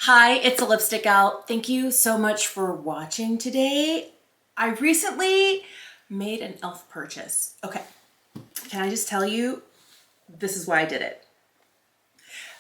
Hi, it's a lipstick gal. Thank you so much for watching today. I recently made an e.l.f. purchase. Okay, can I just tell you, this is why I did it.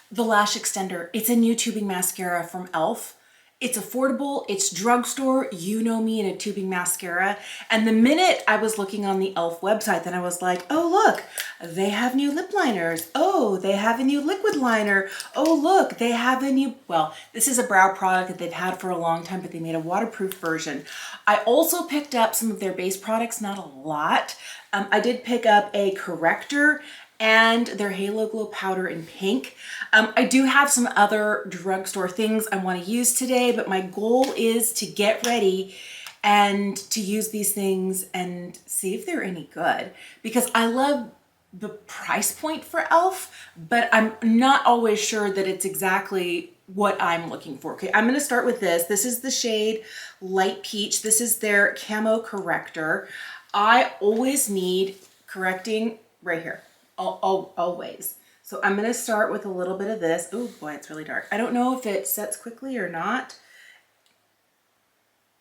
The Lash Extender. It's a new tubing mascara from e.l.f. It's affordable, it's drugstore, you know me in a tubing mascara. And the minute I was looking on the e.l.f. website, then I was like, oh look, they have new lip liners. Oh, they have a new liquid liner. Oh look, they have a new, well, this is a brow product that they've had for a long time, but they made a waterproof version. I also picked up some of their base products, not a lot. I did pick up a corrector and their Halo Glow powder in pink. I do have some other drugstore things I want to use today, but my goal is to get ready and to use these things and see if they're any good, because I love the price point for e.l.f., but I'm not always sure that it's exactly what I'm looking for. Okay, I'm going to start with this. This is the shade Light Peach. This is their camo corrector. I always need correcting right here. Always. So I'm going to start with a little bit of this. Oh boy, it's really dark. I don't know if it sets quickly or not.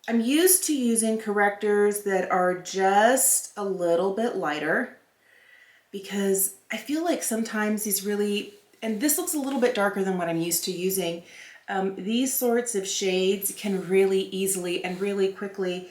I'm used to using correctors that are just a little bit lighter, because I feel like sometimes these really, and this looks a little bit darker than what I'm used to using, these sorts of shades can really easily and really quickly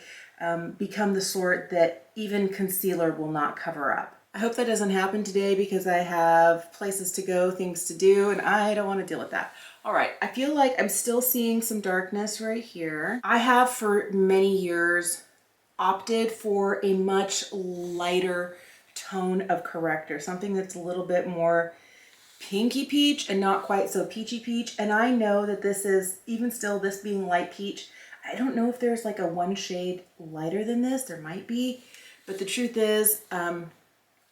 become the sort that even concealer will not cover up. I hope that doesn't happen today, because I have places to go, things to do, and I don't want to deal with that. All right, I feel like I'm still seeing some darkness right here. I have for many years opted for a much lighter tone of corrector, something that's a little bit more pinky peach and not quite so peachy peach. And I know that this is, even still, this being light peach, I don't know if there's like a one shade lighter than this. There might be, but the truth is,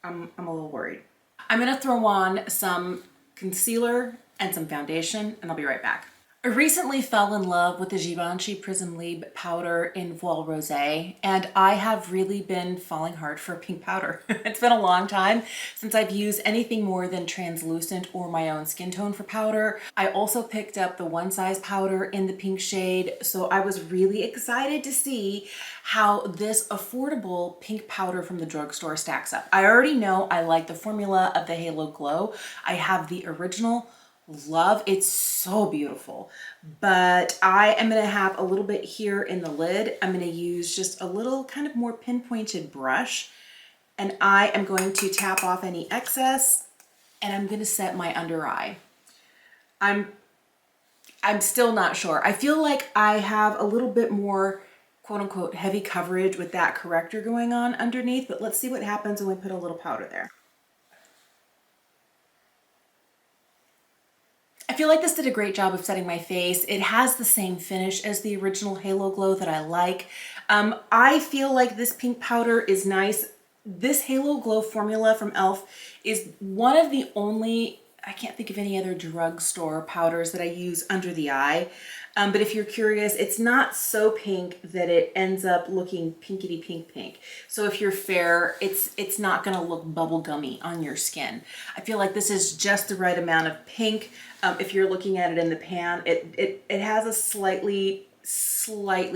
I'm a little worried. I'm gonna throw on some concealer and some foundation, and I'll be right back. I recently fell in love with the Givenchy Prism Libre powder in Voile Rosé, and I have really been falling hard for pink powder. It's been a long time since I've used anything more than translucent or my own skin tone for powder. I also picked up the One Size powder in the pink shade, so I was really excited to see how this affordable pink powder from the drugstore stacks up. I already know I like the formula of the Halo Glow. I have the original. Love, it's so beautiful, but I am going to have a little bit here in the lid. I'm going to use just a little kind of more pinpointed brush, and I am going to tap off any excess, and I'm going to set my under eye. I'm still not sure. I feel like I have a little bit more quote unquote heavy coverage with that corrector going on underneath, but let's see what happens when we put a little powder there. I feel like this did a great job of setting my face. It has the same finish as the original Halo Glow that I like. I feel like this pink powder is nice. This Halo Glow formula from e.l.f. is one of the only, I can't think of any other drugstore powders that I use under the eye. But if you're curious, it's not so pink that it ends up looking pinkety pink. So if you're fair, it's not gonna look bubblegummy on your skin. I feel like this is just the right amount of pink. If you're looking at it in the pan, it has a slightly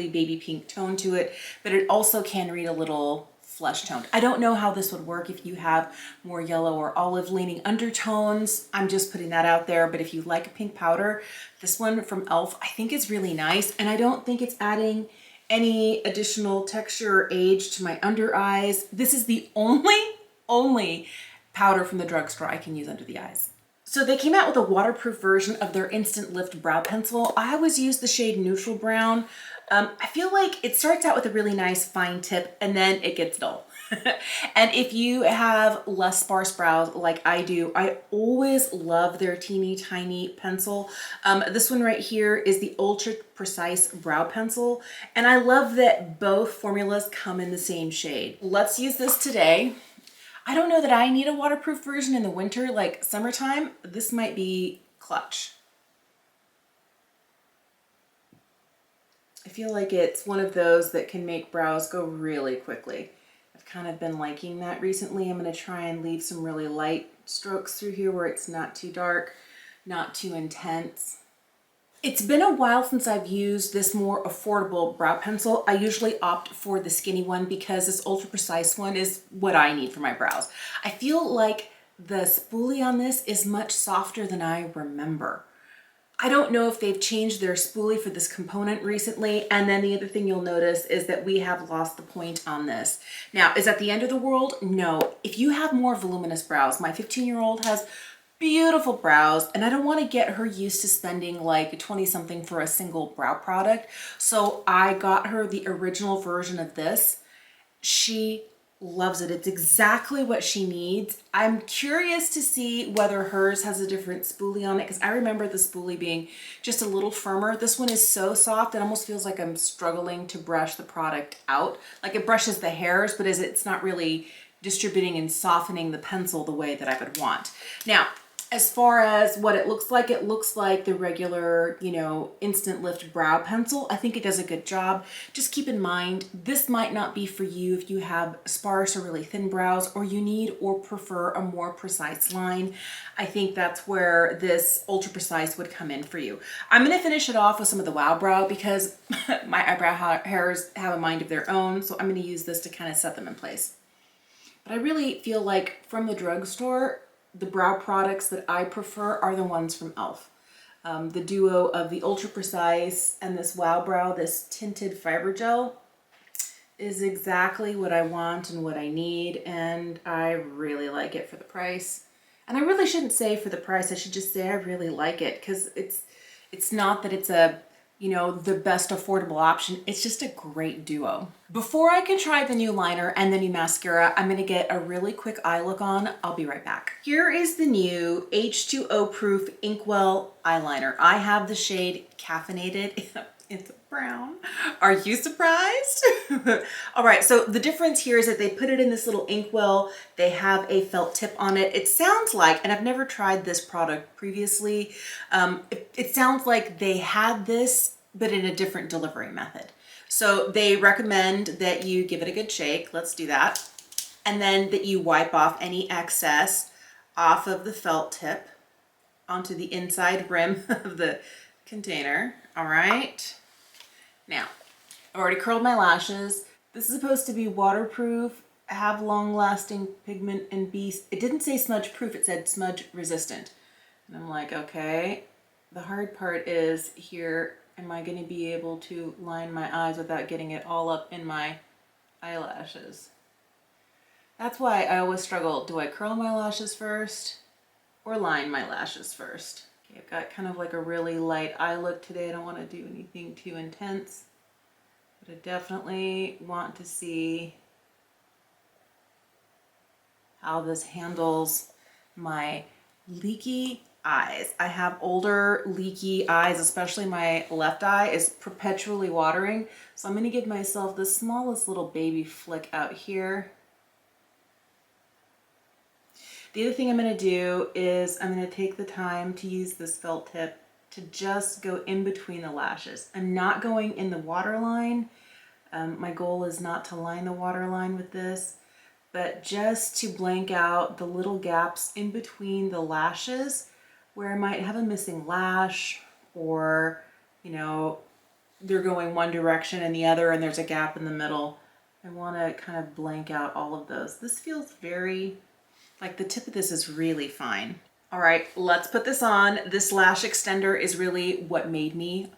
baby pink tone to it, but it also can read a little flesh toned. I don't know how this would work if you have more yellow or olive leaning undertones. I'm just putting that out there, but if you like a pink powder, this one from e.l.f. I think is really nice, and I don't think it's adding any additional texture or age to my under eyes. This is the only powder from the drugstore I can use under the eyes. So they came out with a waterproof version of their Instant Lift Brow Pencil. I always use the shade Neutral Brown. I feel like it starts out with a really nice fine tip and then it gets dull. And if you have less sparse brows like I do, I always love their teeny tiny pencil. This one right here is the Ultra Precise Brow Pencil, and I love that both formulas come in the same shade. Let's use this today. I don't know that I need a waterproof version in the winter, like summertime. This might be clutch. I feel like it's one of those that can make brows go really quickly. I've kind of been liking that recently. I'm going to try and leave some really light strokes through here where it's not too dark, not too intense. It's been a while since I've used this more affordable brow pencil. I usually opt for the skinny one because this ultra precise one is what I need for my brows. I feel like the spoolie on this is much softer than I remember. I don't know if they've changed their spoolie for this component recently. And then the other thing you'll notice is that we have lost the point on this. Now, is that the end of the world? No. If you have more voluminous brows, my 15-year-old has beautiful brows, and I don't want to get her used to spending like 20 something for a single brow product. So I got her the original version of this. She loves it. It's exactly what she needs. I'm curious to see whether hers has a different spoolie on it, because I remember the spoolie being just a little firmer. This one is so soft, it almost feels like I'm struggling to brush the product out. Like it brushes the hairs, but it's not really distributing and softening the pencil the way that I would want. Now, as far as what it looks like the regular, you know, instant lift brow pencil. I think it does a good job. Just keep in mind, this might not be for you if you have sparse or really thin brows, or you need or prefer a more precise line. I think that's where this ultra precise would come in for you. I'm gonna finish it off with some of the Wow Brow because my eyebrow hairs have a mind of their own. So I'm gonna use this to kind of set them in place. But I really feel like from the drugstore, the brow products that I prefer are the ones from e.l.f. The duo of the Ultra Precise and this Wow Brow, this tinted fiber gel, is exactly what I want and what I need, and I really like it for the price. And I really shouldn't say for the price, I should just say I really like it, because it's not that it's a, you know, the best affordable option. It's just a great duo. Before I can try the new liner and the new mascara, I'm gonna get a really quick eye look on. I'll be right back. Here is the new H2O proof Inkwell eyeliner. I have the shade Caffeinated. It's brown. Are you surprised? All right, so the difference here is that they put it in this little inkwell. They have a felt tip on it. It sounds like, and I've never tried this product previously, it sounds like they had this, but in a different delivery method. So they recommend that you give it a good shake. Let's do that. And then that you wipe off any excess off of the felt tip onto the inside rim of the container. All right. Now, I've already curled my lashes. This is supposed to be waterproof, have long-lasting pigment, and be, it didn't say smudge proof, it said smudge resistant. And I'm like, okay. The hard part is here, am I going to be able to line my eyes without getting it all up in my eyelashes? That's why I always struggle. Do I curl my lashes first or line my lashes first? Okay, I've got kind of like a really light eye look today. I don't want to do anything too intense, but I definitely want to see how this handles my leaky eyes. I have older leaky eyes, especially my left eye is perpetually watering. So I'm going to give myself the smallest little baby flick out here. The other thing I'm going to do is I'm going to take the time to use this felt tip to just go in between the lashes. I'm not going in the waterline. My goal is not to line the waterline with this, but just to blank out the little gaps in between the lashes where I might have a missing lash, or, you know, they're going one direction and the other and there's a gap in the middle. I want to kind of blank out all of those. This feels very, like the tip of this is really fine. All right, let's put this on. This lash extender is really what made me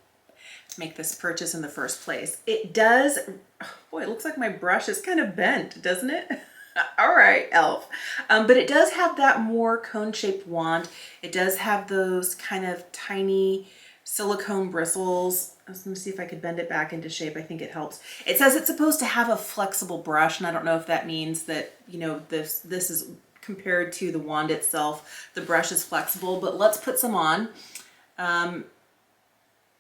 make this purchase in the first place. It does, boy, it looks like my brush is kind of bent, doesn't it? All right, e.l.f. But it does have that more cone-shaped wand. It does have those kind of tiny silicone bristles. I was going to see if I could bend it back into shape. I think it helps. It says it's supposed to have a flexible brush, and I don't know if that means that, you know, this is compared to the wand itself. The brush is flexible, but let's put some on.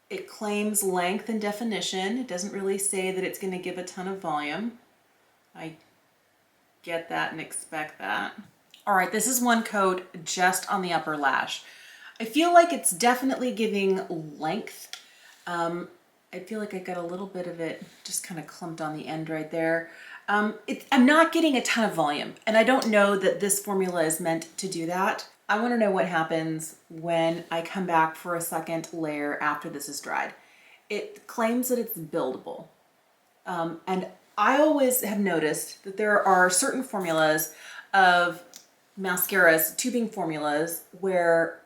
It claims length and definition. It doesn't really say that it's going to give a ton of volume. I get that and expect that. All right, this is one coat just on the upper lash. I feel like it's definitely giving length. I feel like I got a little bit of it just kind of clumped on the end right there. I'm not getting a ton of volume, and I don't know that this formula is meant to do that. I want to know what happens when I come back for a second layer after this is dried. It claims that it's buildable. And I always have noticed that there are certain formulas of mascaras, tubing formulas, where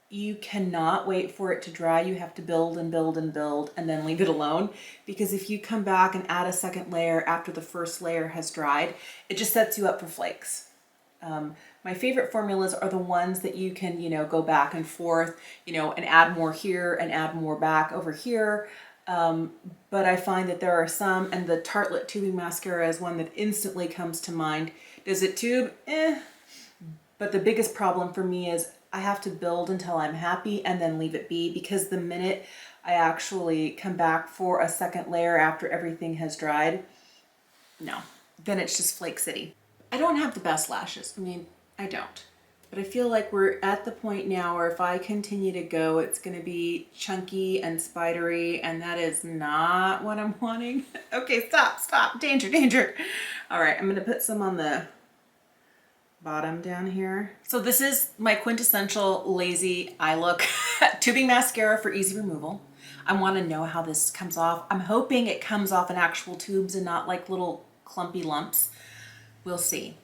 you cannot wait for it to dry. You have to build and build and build and then leave it alone. Because if you come back and add a second layer after the first layer has dried, it just sets you up for flakes. My favorite formulas are the ones that you can, go back and forth, and add more here and add more back over here. But I find that there are some, and the Tartelette tubing mascara is one that instantly comes to mind. Does it tube? But the biggest problem for me is I have to build until I'm happy and then leave it be, because the minute I actually come back for a second layer after everything has dried, no, then it's just Flake City. I don't have the best lashes. I mean, I don't. But I feel like we're at the point now where if I continue to go, it's going to be chunky and spidery, and that is not what I'm wanting. Okay, stop. Danger, danger. All right, I'm going to put some on the bottom down here. So this is my quintessential lazy eye look. Tubing mascara for easy removal. I want to know how this comes off. I'm hoping it comes off in actual tubes and not like little clumpy lumps. We'll see.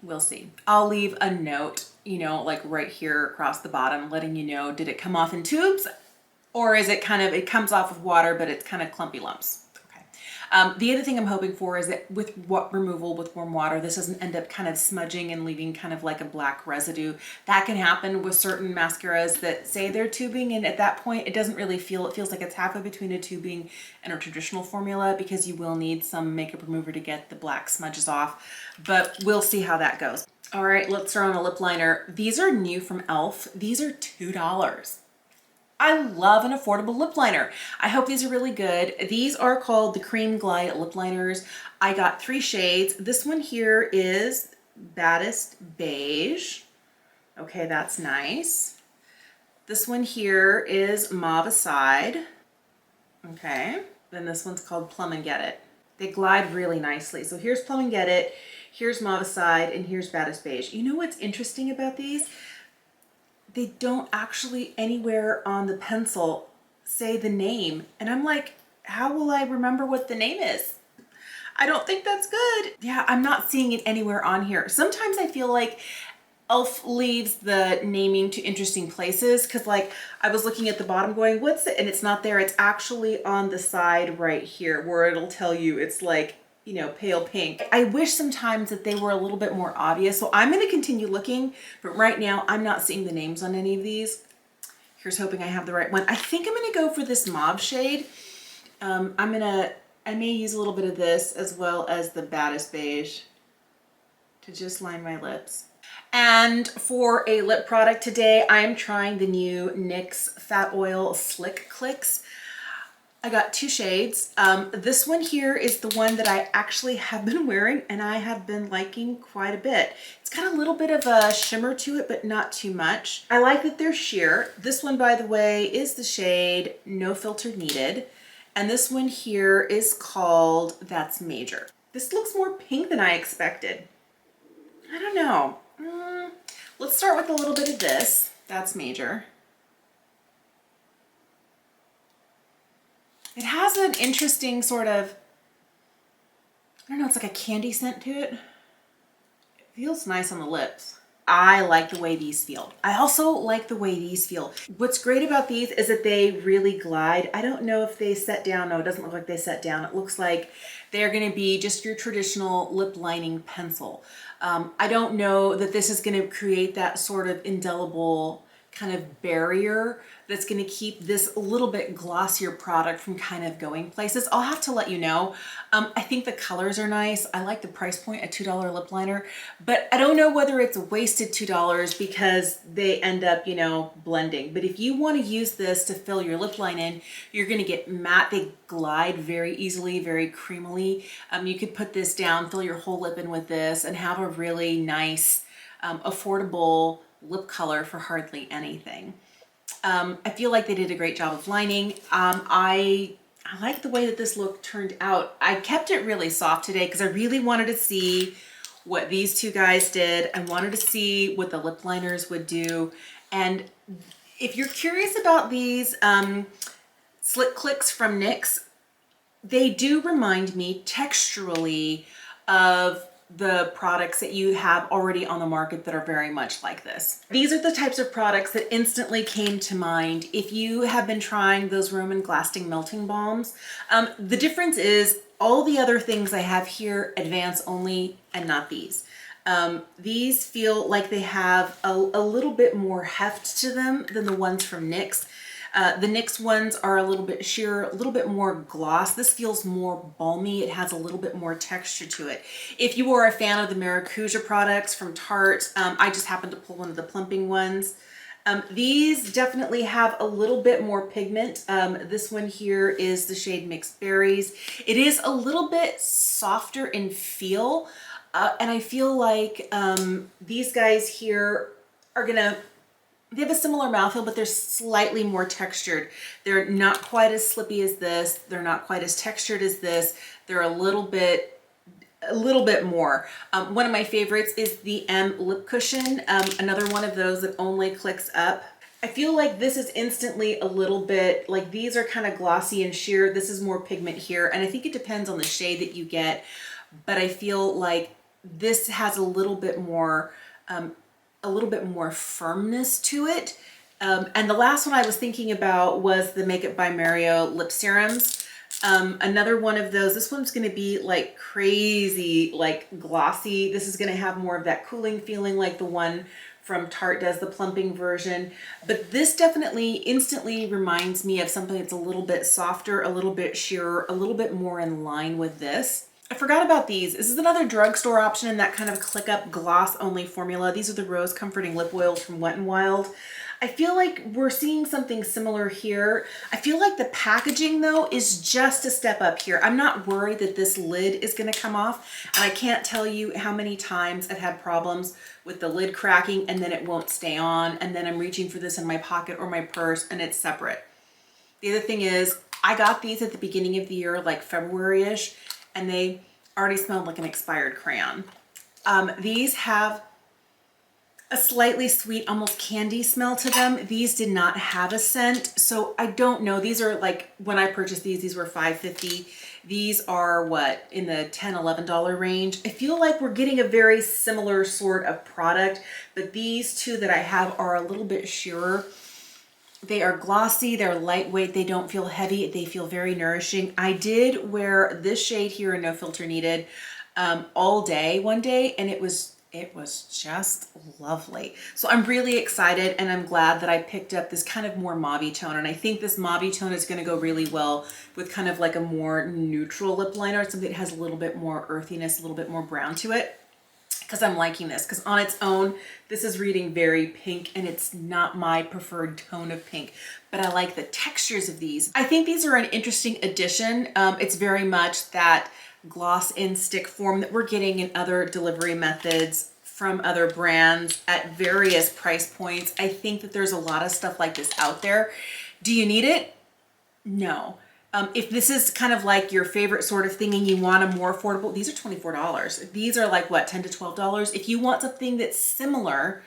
I'll leave a note, like right here across the bottom, letting you know, did it come off in tubes, or is it it comes off with water, but it's kind of clumpy lumps. Okay. The other thing I'm hoping for is that with removal with warm water, this doesn't end up kind of smudging and leaving kind of like a black residue. That can happen with certain mascaras that say they're tubing, and at that point it doesn't really feel, it feels like it's halfway between a tubing and a traditional formula, because you will need some makeup remover to get the black smudges off, but we'll see how that goes. All right, let's throw on a lip liner. These are new from e.l.f. These are $2. I love an affordable lip liner. I hope these are really good. These are called the Cream Glide lip liners. I got 3 shades. This one here is Baddest Beige. Okay, that's nice. This one here is Mauve Aside. Okay, then this one's called Plum and Get It. They glide really nicely. So here's Plum and Get It, here's Mauve Aside, and here's Baddest Beige. You know what's interesting about these? They don't actually anywhere on the pencil say the name. And I'm like, how will I remember what the name is? I don't think that's good. Yeah, I'm not seeing it anywhere on here. Sometimes I feel like e.l.f. leaves the naming to interesting places, because like I was looking at the bottom going, what's it? And it's not there. It's actually on the side right here where it'll tell you it's like, pale pink. I wish sometimes that they were a little bit more obvious. So I'm going to continue looking, but right now I'm not seeing the names on any of these. Here's hoping I have the right one. I think I'm going to go for this mauve shade. I may use a little bit of this as well as the Baddest Beige to just line my lips. And for a lip product today, I am trying the new NYX Fat Oil Slick Clicks. I got 2 shades. This one here is the one that I actually have been wearing and I have been liking quite a bit. It's got a little bit of a shimmer to it, but not too much. I like that they're sheer. This one, by the way, is the shade No Filter Needed. And this one here is called That's Major. This looks more pink than I expected. I don't know. Let's start with a little bit of this. That's Major. It has an interesting sort of, I don't know, it's like a candy scent to it. It feels nice on the lips. I like the way these feel. I also like the way these feel. What's great about these is that they really glide. I don't know if they set down. No, it doesn't look like they set down. It looks like they're going to be just your traditional lip lining pencil. I don't know that this is going to create that sort of indelible kind of barrier that's going to keep this a little bit glossier product from kind of going places. I'll have to let you know. I think the colors are nice. I like the price point, a $2 lip liner, but I don't know whether it's a wasted $2 because they end up, blending. But if you want to use this to fill your lip line in, you're going to get matte. They glide very easily, very creamily. You could put this down, fill your whole lip in with this, and have a really nice, affordable lip color for hardly anything. I feel like they did a great job of lining. I like the way that this look turned out. I kept it really soft today because I really wanted to see what these two guys did. I wanted to see what the lip liners would do. And if you're curious about these Slick Clicks from NYX, they do remind me texturally of the products that you have already on the market that are very much like this. These are the types of products that instantly came to mind if you have been trying those Roman Glasting melting balms. The difference is all the other things I have here advance only and not these. These feel like they have a little bit more heft to them than the ones from NYX. The NYX ones are a little bit sheer, a little bit more gloss. This feels more balmy. It has a little bit more texture to it. If you are a fan of the Maracuja products from Tarte, I just happened to pull one of the plumping ones. These definitely have a little bit more pigment. This one here is the shade Mixed Berries. It is a little bit softer in feel, and I feel like these guys here are gonna, they have a similar mouthfeel, but they're slightly more textured. They're not quite as slippy as this. They're not quite as textured as this. They're a little bit more. One of my favorites is the M Lip Cushion, another one of those that only clicks up. I feel like this is instantly a little bit, like these are kind of glossy and sheer. This is more pigment here, and I think it depends on the shade that you get, but I feel like this has a little bit more firmness to it. And the last one I was thinking about was the Make It by Mario lip serums. Another one of those, this one's gonna be like crazy, like glossy. This is gonna have more of that cooling feeling like the one from Tarte does, the plumping version. But this definitely instantly reminds me of something that's a little bit softer, a little bit sheerer, a little bit more in line with this. I forgot about these. This is another drugstore option in that kind of click up gloss only formula. These are the Rose Comforting Lip Oils from Wet n Wild. I feel like we're seeing something similar here. I feel like the packaging though is just a step up here. I'm not worried that this lid is gonna come off, and I can't tell you how many times I've had problems with the lid cracking and then it won't stay on, and then I'm reaching for this in my pocket or my purse and it's separate. The other thing is I got these at the beginning of the year, like February-ish, and they already smelled like an expired crayon. These have a slightly sweet, almost candy smell to them. These did not have a scent, so I don't know. These are like, when I purchased these were $5.50. These are what, in the $10, $11 range. I feel like we're getting a very similar sort of product, but these two that I have are a little bit sheerer. They are glossy, they're lightweight, they don't feel heavy, they feel very nourishing. I did wear this shade here in No Filter Needed all day one day, and it was just lovely. So I'm really excited, and I'm glad that I picked up this kind of more mauve tone, and I think this mauve tone is going to go really well with kind of like a more neutral lip liner, something that has a little bit more earthiness, a little bit more brown to it. Because I'm liking this, because on its own, this is reading very pink, and it's not my preferred tone of pink, but I like the textures of these. I think these are an interesting addition. It's very much that gloss in stick form that we're getting in other delivery methods from other brands at various price points. I think that there's a lot of stuff like this out there. Do you need it? No. If this is kind of like your favorite sort of thing and you want a more affordable, these are $24. These are like what, $10 to $12? If you want something that's similar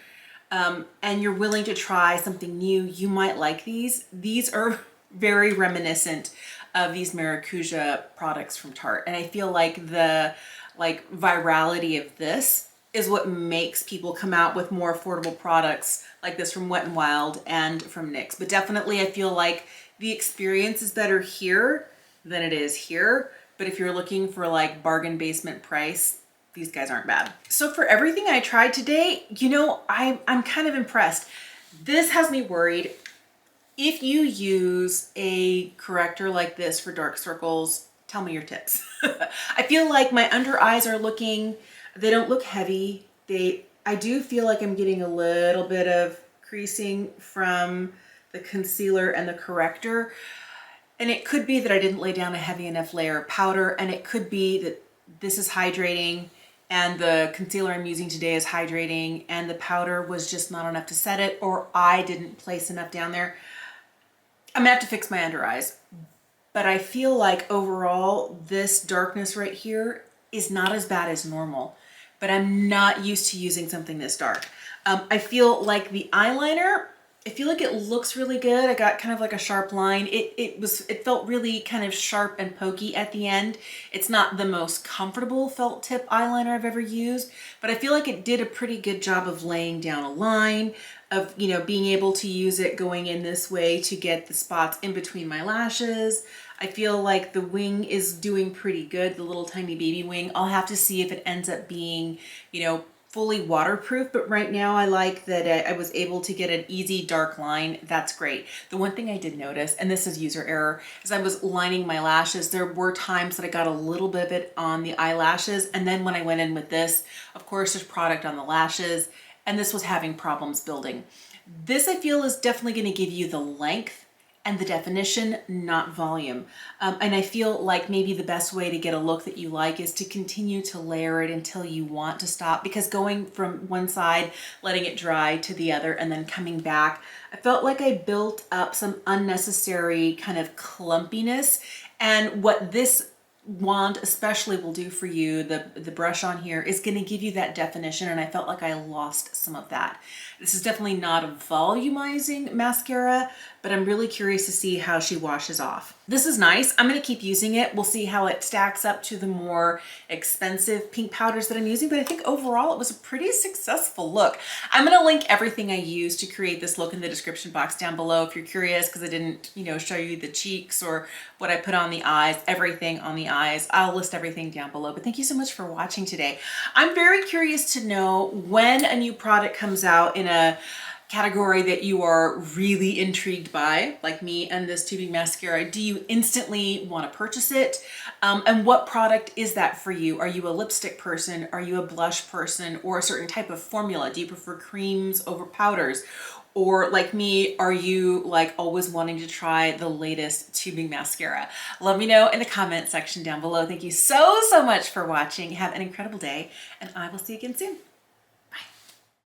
and you're willing to try something new, you might like these. These are very reminiscent of these Maracuja products from Tarte. And I feel like the virality of this is what makes people come out with more affordable products like this from Wet n Wild and from NYX. But definitely I feel like the experience is better here than it is here. But if you're looking for like bargain basement price, these guys aren't bad. So for everything I tried today, you know, I'm kind of impressed. This has me worried. If you use a corrector like this for dark circles, tell me your tips. I feel like my under eyes are looking, they don't look heavy. I do feel like I'm getting a little bit of creasing from the concealer and the corrector. And it could be that I didn't lay down a heavy enough layer of powder, and it could be that this is hydrating and the concealer I'm using today is hydrating and the powder was just not enough to set it, or I didn't place enough down there. I'm gonna have to fix my under eyes. But I feel like overall, this darkness right here is not as bad as normal, but I'm not used to using something this dark. I feel like the eyeliner I feel like it looks really good. I got kind of like a sharp line. It felt really kind of sharp and pokey at the end. It's not the most comfortable felt tip eyeliner I've ever used, but I feel like it did a pretty good job of laying down a line, of, you know, being able to use it going in this way to get the spots in between my lashes. I feel like the wing is doing pretty good, the little tiny baby wing. I'll have to see if it ends up being, you know, fully waterproof, but right now I like that I was able to get an easy dark line. That's great. The one thing I did notice, and this is user error, is I was lining my lashes. There were times that I got a little bit of it on the eyelashes, and then when I went in with this, of course there's product on the lashes, and this was having problems building. This I feel is definitely going to give you the length and the definition, not volume. And I feel like maybe the best way to get a look that you like is to continue to layer it until you want to stop, because going from one side, letting it dry, to the other, and then coming back, I felt like I built up some unnecessary kind of clumpiness. And what this wand especially will do for you, the brush on here, is going to give you that definition, and I felt like I lost some of that. This is definitely not a volumizing mascara, but I'm really curious to see how she washes off. This is nice. I'm going to keep using it. We'll see how it stacks up to the more expensive pink powders that I'm using, but I think overall it was a pretty successful look. I'm going to link everything I used to create this look in the description box down below if you're curious, because I didn't, you know, show you the cheeks or what I put on the eyes, everything on the eyes. I'll list everything down below, but thank you so much for watching today. I'm very curious to know when a new product comes out in a category that you are really intrigued by, like me and this tubing mascara. Do you instantly want to purchase it? And what product is that for you? Are you a lipstick person? Are you a blush person, or a certain type of formula? Do you prefer creams over powders? Or like me, are you like always wanting to try the latest tubing mascara? Let me know in the comment section down below. Thank you so much for watching. Have an incredible day, and I will see you again soon.